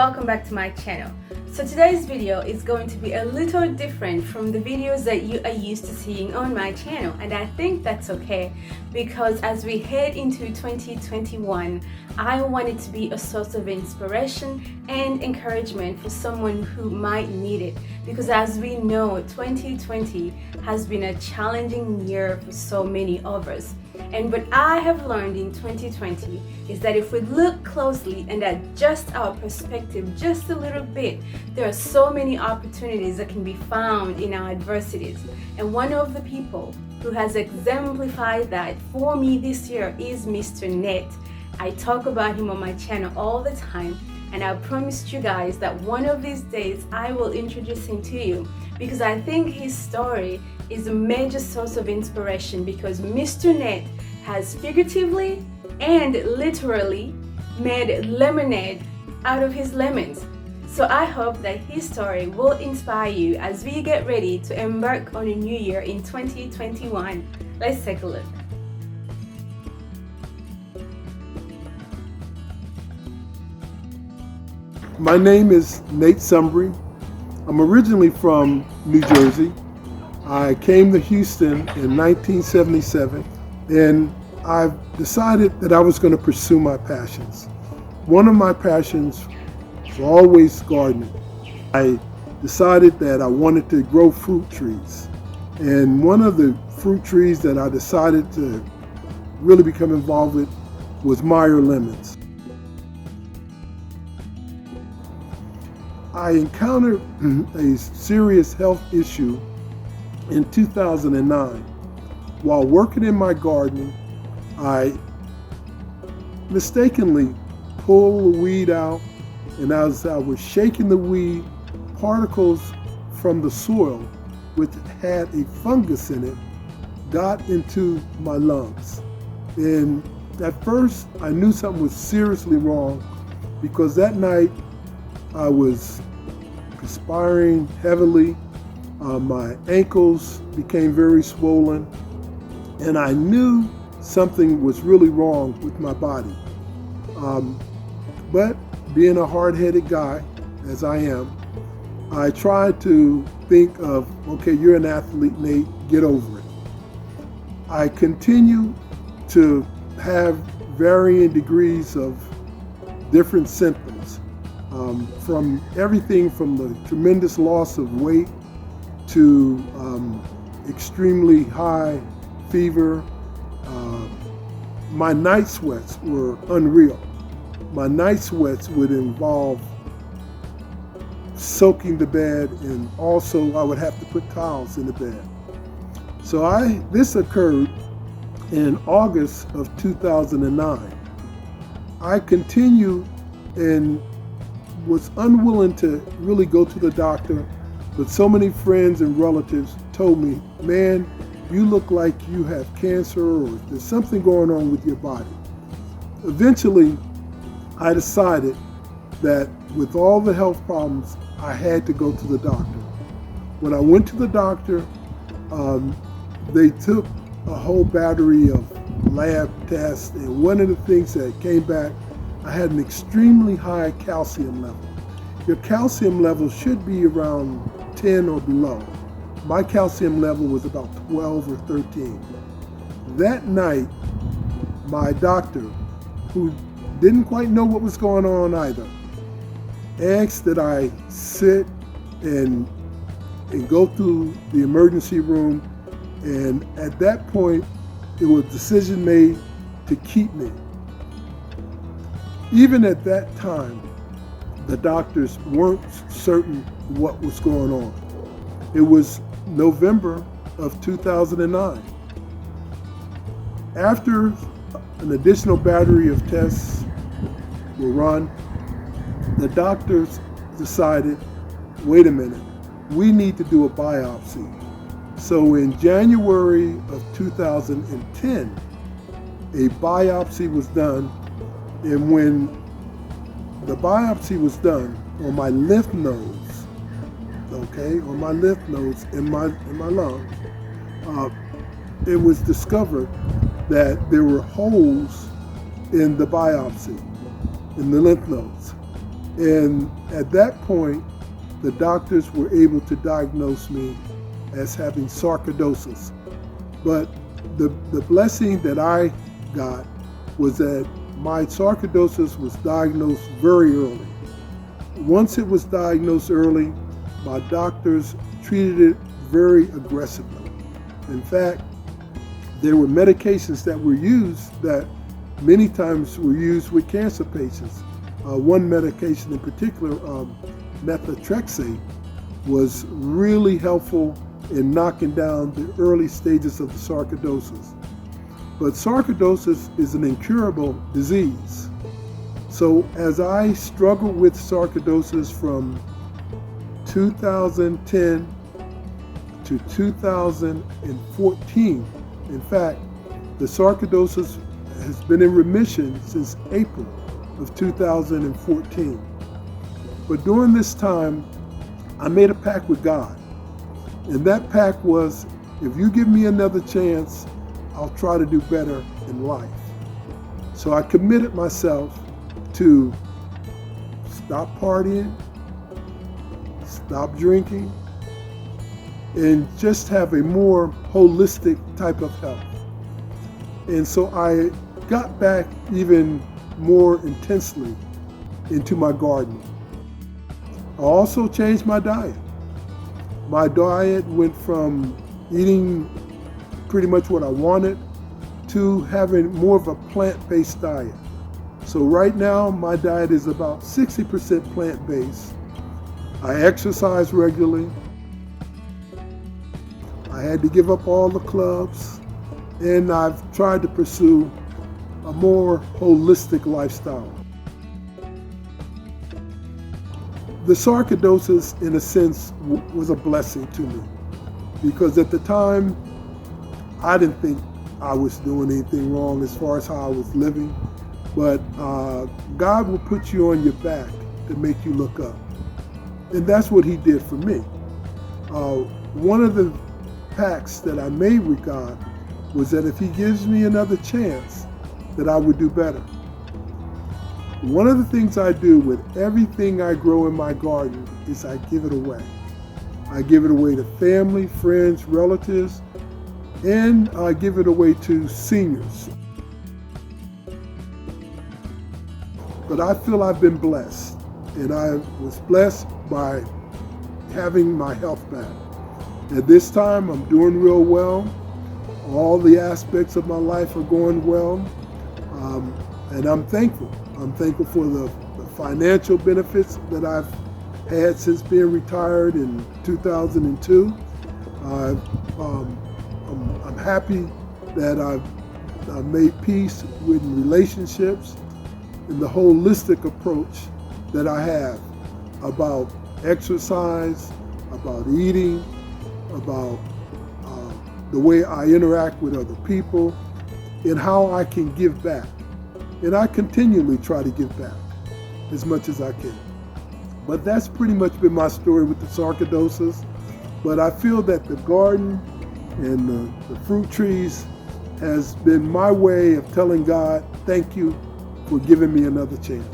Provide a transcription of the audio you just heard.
welcome back to my channel. So today's video is going to be a little different from the videos that you are used to seeing on my channel, and I think that's okay because as we head into 2021, I want it to be a source of inspiration and encouragement for someone who might need it, because as we know, 2020 has been a challenging year for so many of us. And what I have learned in 2020 is that if we look closely and adjust our perspective just a little bit, there are so many opportunities that can be found in our adversities. And one of the people who has exemplified that for me this year is Mr. Nate. I talk about him on my channel all the time, and I promised you guys that one of these days I will introduce him to you, because I think his story is a major source of inspiration, because Mr. Nate has figuratively and literally made lemonade out of his lemons. So I hope that his story will inspire you as we get ready to embark on a new year in 2021. Let's take a look. My name is Nate Sumbry. I'm originally from New Jersey. I came to Houston in 1977, and I decided that I was going to pursue my passions. One of my passions was always gardening. I decided that I wanted to grow fruit trees. And one of the fruit trees that I decided to really become involved with was Meyer lemons. I encountered a serious health issue in 2009. While working in my garden, I mistakenly pulled the weed out, and as I was shaking the weed, particles from the soil, which had a fungus in it, got into my lungs. And at first, I knew something was seriously wrong, because that night I was perspiring heavily. My ankles became very swollen, and I knew something was really wrong with my body. But being a hard-headed guy, as I am, I tried to think of, okay, you're an athlete, Nate, get over it. I continue to have varying degrees of different symptoms, from everything from the tremendous loss of weight to extremely high fever. My night sweats were unreal. My night sweats would involve soaking the bed, and also I would have to put towels in the bed. So this occurred in August of 2009. I continued and was unwilling to really go to the doctor, but so many friends and relatives told me, man, you look like you have cancer, or there's something going on with your body. Eventually, I decided that with all the health problems, I had to go to the doctor. When I went to the doctor, they took a whole battery of lab tests, and one of the things that came back, I had an extremely high calcium level. Your calcium level should be around 10 or below. My calcium level was about 12 or 13. That night, my doctor, who didn't quite know what was going on either, asked that I sit and go through the emergency room. And at that point, it was a decision made to keep me. Even at that time, the doctors weren't certain what was going on. It was November of 2009. After an additional battery of tests were run, the doctors decided, wait a minute, we need to do a biopsy. So in January of 2010, a biopsy was done, and when the biopsy was done on my lymph nodes, on my lymph nodes in my lungs, it was discovered that there were holes in the biopsy, in the lymph nodes. And at that point, the doctors were able to diagnose me as having sarcoidosis. But the blessing that I got was that my sarcoidosis was diagnosed very early. Once it was diagnosed early, my doctors treated it very aggressively. In fact, there were medications that were used that many times were used with cancer patients. One medication in particular, methotrexate, was really helpful in knocking down the early stages of the sarcoidosis. But sarcoidosis is an incurable disease. So as I struggled with sarcoidosis from 2010 to 2014, in fact, the sarcoidosis has been in remission since April of 2014. But during this time, I made a pact with God. And that pact was, if you give me another chance, I'll try to do better in life. So I committed myself to stop partying, stop drinking, and just have a more holistic type of health. And so I got back even more intensely into my gardening. I also changed my diet. My diet went from eating pretty much what I wanted to having more of a plant-based diet. So right now, my diet is about 60% plant-based. I exercise regularly. I had to give up all the clubs, and I've tried to pursue a more holistic lifestyle. The sarcoidosis, in a sense, was a blessing to me, because at the time, I didn't think I was doing anything wrong as far as how I was living, but God will put you on your back to make you look up. And that's what he did for me. One of the pacts that I made with God was that if he gives me another chance, that I would do better. One of the things I do with everything I grow in my garden is I give it away. I give it away to family, friends, relatives, and I give it away to seniors. But I feel I've been blessed, and I was blessed by having my health back. At this time, I'm doing real well. All the aspects of my life are going well, and I'm thankful. I'm thankful for the financial benefits that I've had since being retired in 2002. I'm happy that I've made peace with relationships and the holistic approach that I have about exercise, about eating, about the way I interact with other people, and how I can give back. And I continually try to give back as much as I can. But that's pretty much been my story with the sarcoidosis. But I feel that the garden and the fruit trees has been my way of telling God, thank you for giving me another chance.